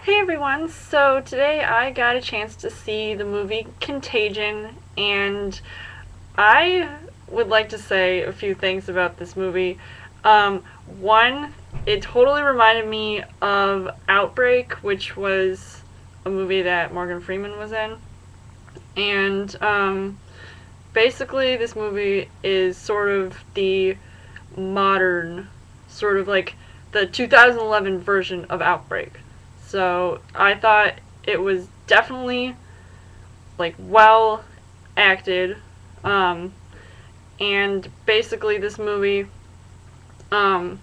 Hey everyone, so today I got a chance to see the movie Contagion, and I would like to say a few things about this movie. One, it totally reminded me of Outbreak, which was a movie that Morgan Freeman was in. And basically, this movie is sort of the modern, sort of like the 2011 version of Outbreak. So I thought it was definitely like well acted, um, and basically this movie um,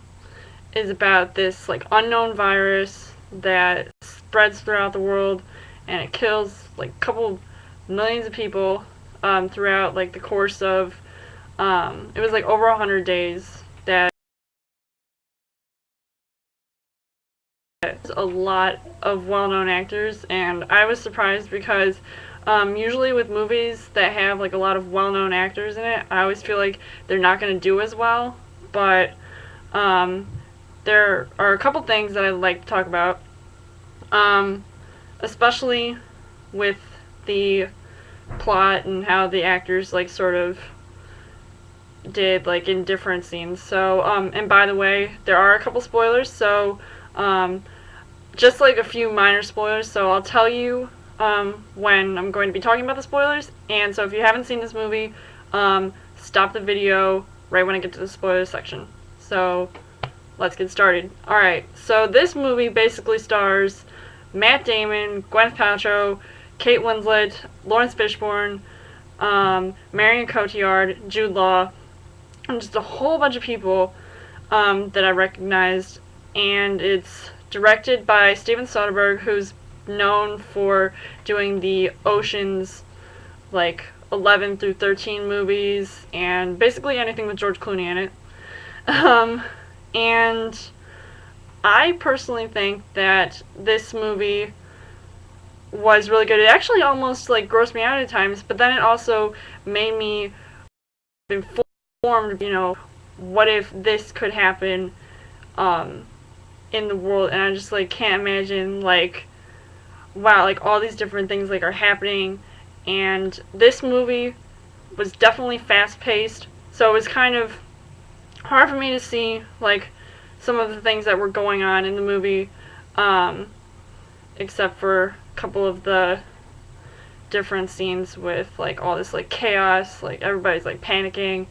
is about this like unknown virus that spreads throughout the world, and it kills like a couple millions of people throughout like the course of it was like over 100 days that a lot of well-known actors, and I was surprised because usually with movies that have like a lot of well-known actors in it, I always feel like they're not going to do as well. But um, there are a couple things that I'd like to talk about, um, especially with the plot and how the actors like sort of did like in different scenes. So and by the way, there are a couple spoilers, so um, just like a few minor spoilers. So I'll tell you when I'm going to be talking about the spoilers. And so if you haven't seen this movie, stop the video right when I get to the spoilers section. So let's get started. Alright, so this movie basically stars Matt Damon, Gwyneth Paltrow, Kate Winslet, Lawrence Fishburne, Marion Cotillard, Jude Law, and just a whole bunch of people that I recognized. And it's directed by Steven Soderbergh, who's known for doing the Ocean's like 11 through 13 movies and basically anything with George Clooney in it. And I personally think that this movie was really good. It actually almost like grossed me out at times, but then it also made me informed, what if this could happen in the world. And I just like can't imagine like, wow, like all these different things like are happening. And this movie was definitely fast paced, so it was kind of hard for me to see like some of the things that were going on in the movie, except for a couple of the different scenes with like all this like chaos, like everybody's like panicking,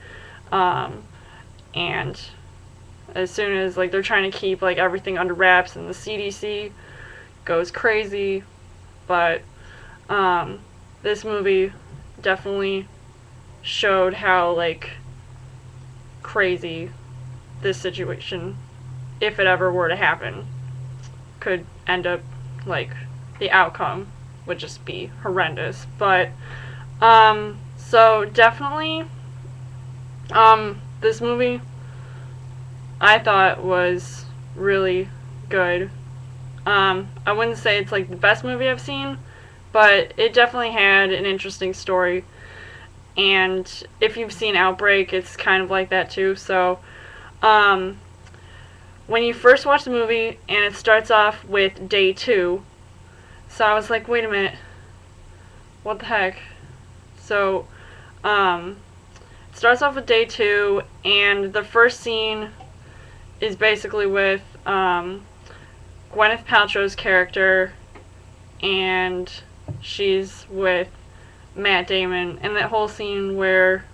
and as soon as like they're trying to keep like everything under wraps, and the CDC goes crazy. But this movie definitely showed how like crazy this situation, if it ever were to happen, could end up. Like the outcome would just be horrendous. But so definitely this movie I thought was really good. I wouldn't say it's like the best movie I've seen, but it definitely had an interesting story. And if you've seen Outbreak, it's kind of like that too. So when you first watch the movie and it starts off with day 2, so I was like, wait a minute, what the heck? So it starts off with day 2, and the first scene is basically with Gwyneth Paltrow's character, and she's with Matt Damon, and that whole scene where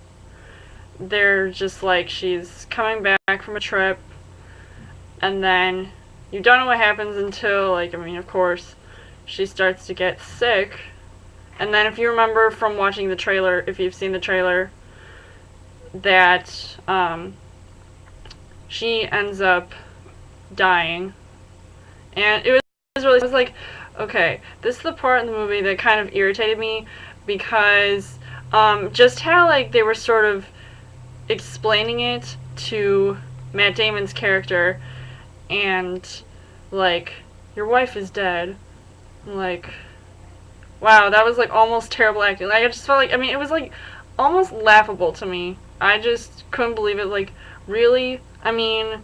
they're just like, she's coming back from a trip, and then you don't know what happens until, like, I mean, of course, she starts to get sick. And then if you remember from watching the trailer, if you've seen the trailer, that she ends up dying. And it was like, okay, this is the part in the movie that kind of irritated me, because just how like they were sort of explaining it to Matt Damon's character, and like, your wife is dead. Like, wow, that was like almost terrible acting. Like, I just felt like, I mean, it was like almost laughable to me. I just couldn't believe it. Like, really? I mean,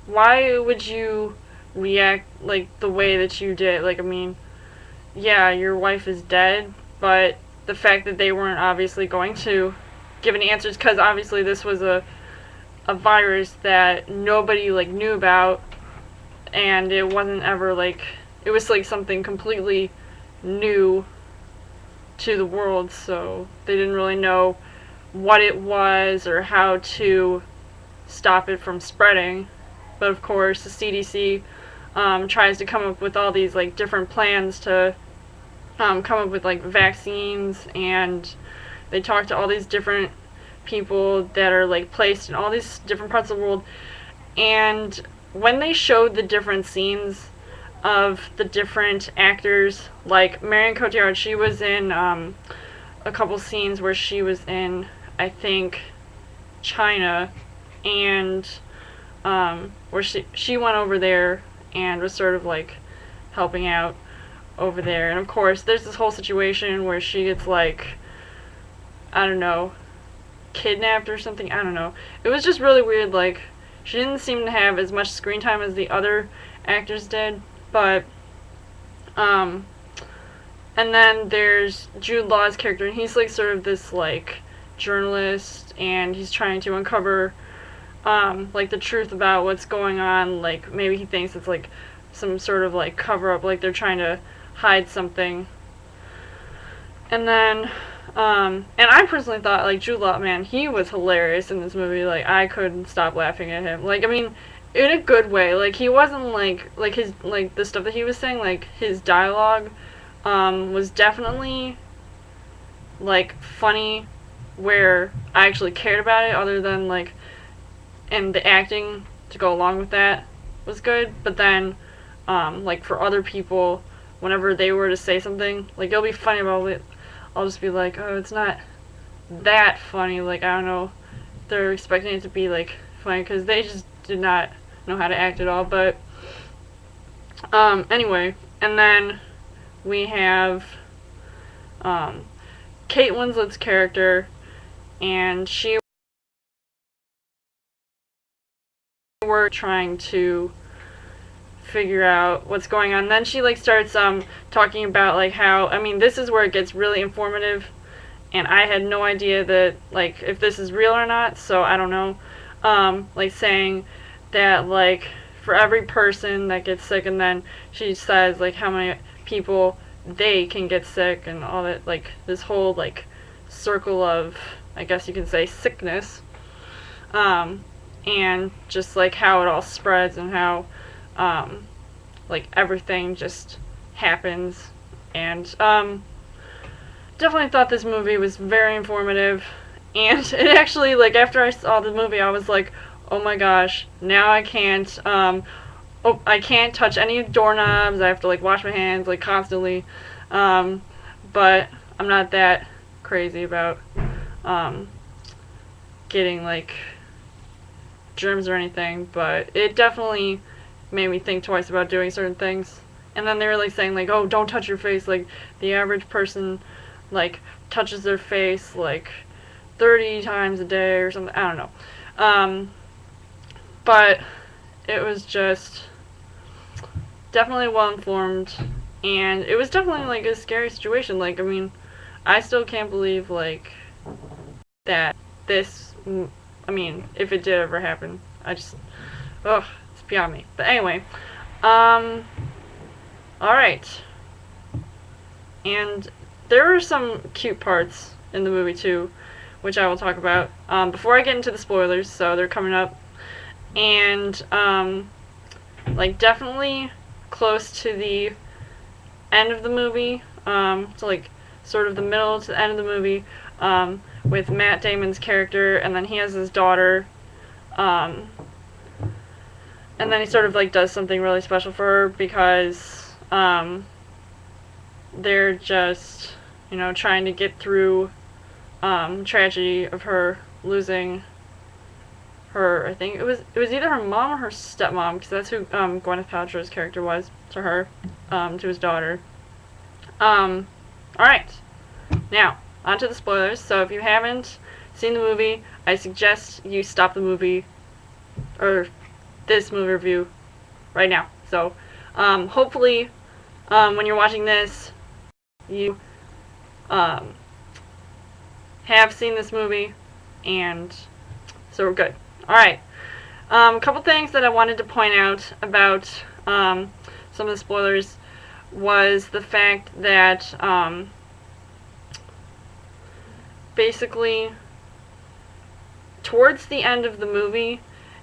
why would you react like the way that you did. Like, I mean, yeah, your wife is dead, but the fact that they weren't obviously going to give any answers, because obviously this was a virus that nobody like knew about, and it wasn't ever like, it was like something completely new to the world, so they didn't really know what it was or how to stop it from spreading. But of course the CDC tries to come up with all these like different plans to come up with like vaccines, and they talk to all these different people that are like placed in all these different parts of the world. And when they showed the different scenes of the different actors, like Marion Cotillard, she was in a couple scenes where she was in, I think, China, and where she went over there and was sort of like helping out over there. And of course there's this whole situation where she gets like, I don't know, kidnapped or something. I don't know. It was just really weird. Like, she didn't seem to have as much screen time as the other actors did. But and then there's Jude Law's character, and he's like sort of this like journalist, and he's trying to uncover like the truth about what's going on. Like, maybe he thinks it's like some sort of like cover up, like they're trying to hide something. And then and I personally thought, like, Jude Law, man, he was hilarious in this movie. Like, I couldn't stop laughing at him. Like, I mean, in a good way. Like, he wasn't like his, like, the stuff that he was saying, like, his dialogue was definitely like funny, where I actually cared about it, other than like, and the acting to go along with that was good. But then like, for other people, whenever they were to say something, like, it'll be funny about it, I'll just be like, oh, it's not that funny. Like, I don't know, they're expecting it to be like funny, because they just did not know how to act at all. But anyway, and then we have Kate Winslet's character, and she were trying to figure out what's going on. Then she like starts talking about like how, I mean, this is where it gets really informative, and I had no idea that like if this is real or not, so I don't know. Like saying that like for every person that gets sick, and then she says like how many people they can get sick, and all that, like this whole like circle of, I guess you can say, sickness, and just like how it all spreads, and how like everything just happens. And definitely thought this movie was very informative, and it actually, like, after I saw the movie, I was like, oh my gosh, now I can't I can't touch any doorknobs. I have to like wash my hands like constantly, but I'm not that crazy about getting like germs or anything, but it definitely made me think twice about doing certain things. And then they were like saying like, oh, don't touch your face. Like, the average person like touches their face like 30 times a day or something. I don't know. But it was just definitely well informed, and it was definitely like a scary situation. Like, I mean, I still can't believe like that this, I mean, if it did ever happen, I just, ugh, it's beyond me. But anyway, alright. And there were some cute parts in the movie too, which I will talk about before I get into the spoilers, so they're coming up. And like definitely close to the end of the movie, so like sort of the middle to the end of the movie, with Matt Damon's character, and then he has his daughter, and then he sort of like does something really special for her, because they're just, you know, trying to get through tragedy of her losing her, I think it was either her mom or her stepmom, because that's who Gwyneth Paltrow's character was to her, to his daughter. Alright, now on to the spoilers. So if you haven't seen the movie, I suggest you stop the movie, or this movie review, right now. So hopefully when you're watching this, you have seen this movie, and so we're good. Alright, a couple things that I wanted to point out about some of the spoilers was the fact that basically towards the end of the movie,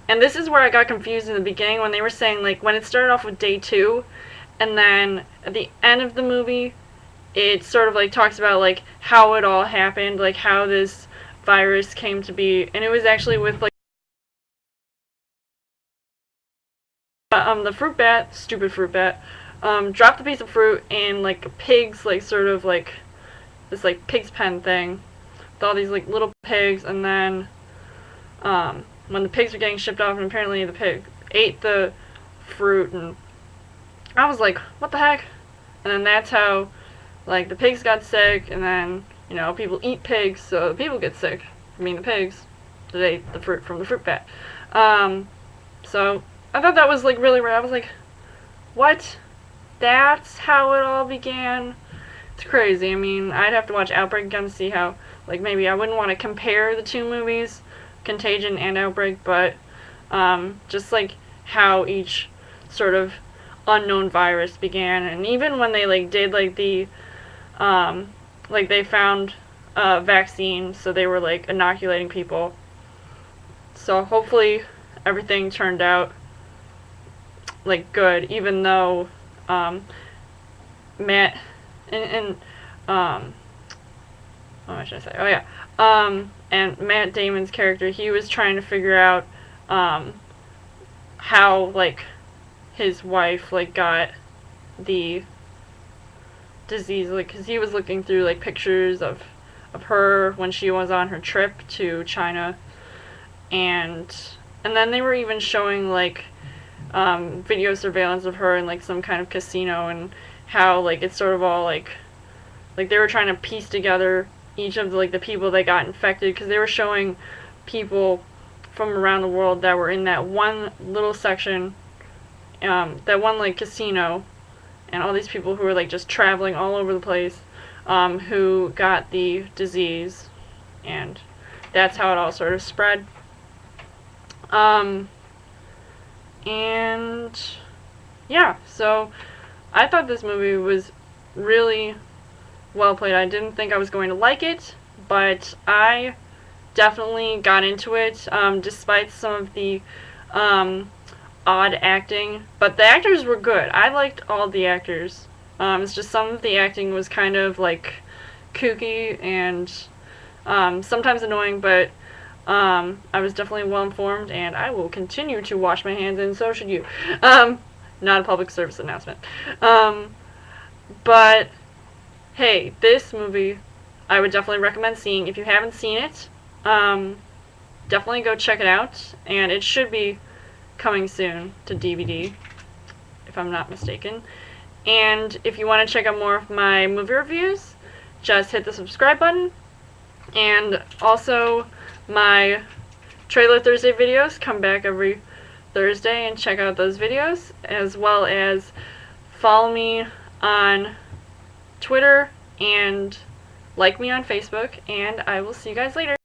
and this is where I got confused in the beginning when they were saying, like, when it started off with day 2, and then at the end of the movie it sort of like talks about like how it all happened, like how this virus came to be, and it was actually with like the fruit bat, stupid fruit bat, dropped a piece of fruit in like a pig's like sort of like this like pig's pen thing with all these like little pigs, and then when the pigs were getting shipped off, and apparently the pig ate the fruit, and I was like, what the heck? And then that's how like the pigs got sick, and then, you know, people eat pigs, so the people get sick. I mean the pigs that ate the fruit from the fruit bat. So I thought that was like really weird. I was like, what? That's how it all began? It's crazy. I mean, I'd have to watch Outbreak again to see how, like, maybe I wouldn't want to compare the two movies, Contagion and Outbreak, but just like how each sort of unknown virus began, and even when they like did like the like they found a vaccine, so they were like inoculating people. So hopefully everything turned out like good, even though Matt and what should I say? Oh yeah, and Matt Damon's character, he was trying to figure out how like his wife like got the disease, like, because he was looking through like pictures of her when she was on her trip to China, and then they were even showing like video surveillance of her in like some kind of casino, and how like it's sort of all like they were trying to piece together each of the, like the people that got infected, because they were showing people from around the world that were in that one little section, that one like casino, and all these people who were like just traveling all over the place, who got the disease, and that's how it all sort of spread. And yeah, so I thought this movie was really well played. I didn't think I was going to like it, but I definitely got into it, despite some of the odd acting, but the actors were good. I liked all the actors. It's just some of the acting was kind of like kooky and sometimes annoying, but I was definitely well informed, and I will continue to wash my hands, and so should you. Not a public service announcement. But hey, this movie I would definitely recommend seeing. If you haven't seen it, definitely go check it out, and it should be coming soon to DVD, if I'm not mistaken. And if you want to check out more of my movie reviews, just hit the subscribe button. And also, my Trailer Thursday videos come back every Thursday, and check out those videos, as well as follow me on Twitter and like me on Facebook, and I will see you guys later.